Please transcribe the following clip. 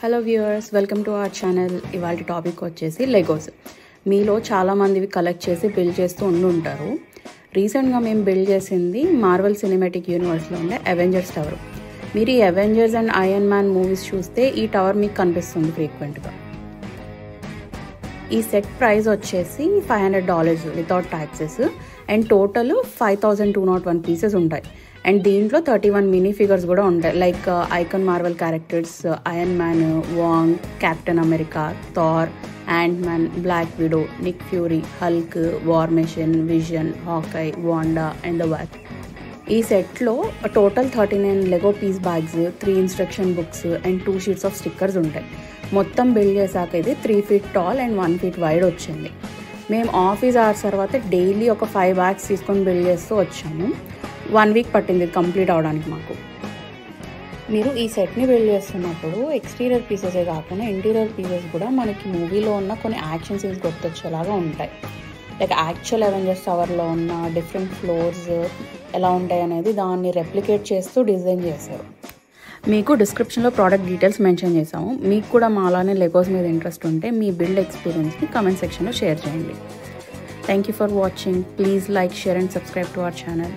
Hello viewers, welcome to our channel. ఇవాళ topic వచ్చేసి Legos. మీలో చాలామందివి కలెక్ట్ చేసి బిల్డ్ చేస్తూ ఉంటారు. రీసెంట్గా మేము బిల్డ్ చేసింది మార్వెల్ సినిమాటిక్ యూనివర్స్లో ఉండే అవెంజర్స్ టవర్. మీరు ఈ Avengers and iron man movies చూస్తే ఈ టవర్ మీకు కనిపిస్తుంది ఫ్రీక్వెంట్గా. ఈ సెట్ ప్రైస్ వచ్చేసి $500 without taxes and total 5201 pieces ఉంటాయి. అండ్ దీంట్లో 31 మినీ ఫిగర్స్ కూడా ఉంటాయి, like icon Marvel characters, Iron Man, Wong, Captain America, Thor, Ant Man, Black Widow, Nick Fury, Hulk, War Machine, Vision, Hawkeye, Wanda and the వాక్. ఈ సెట్లో total 39 Lego piece bags, 3 instruction books and 2 sheets of stickers ఉంటాయి. మొత్తం build చేశాక ఇది 3 feet tall and 1 feet wide వచ్చింది. మేము office hours తర్వాత డైలీ ఒక 5 బ్యాగ్స్ తీసుకొని బిల్డ్ చేస్తూ వచ్చాము. 1 week పట్టింది కంప్లీట్ అవడానికి మాకు. మీరు ఈ సెట్ని బిల్డ్ చేస్తున్నప్పుడు ఎక్స్టీరియర్ పీసెసే కాకుండా ఇంటీరియర్ పీసెస్ కూడా మనకి మూవీలో ఉన్న కొన్ని యాక్షన్ సీన్స్ గుర్తొచ్చేలాగా ఉంటాయి. లైక్ యాక్చువల్ అవెంజర్స్ టవర్లో ఉన్న డిఫరెంట్ ఫ్లోర్స్ ఎలా ఉంటాయి అనేది దాన్ని రెప్లికేట్ చేస్తూ డిజైన్ చేశారు. మీకు డిస్క్రిప్షన్లో ప్రోడక్ట్ డీటెయిల్స్ మెన్షన్ చేసాము. మీకు కూడా మాలానే లెగోస్ మీద ఇంట్రెస్ట్ ఉంటే మీ బిల్డ్ ఎక్స్పీరియన్స్ని కమెంట్ సెక్షన్లో షేర్ చేయండి. Thank you for watching. Please like, share and subscribe to our channel.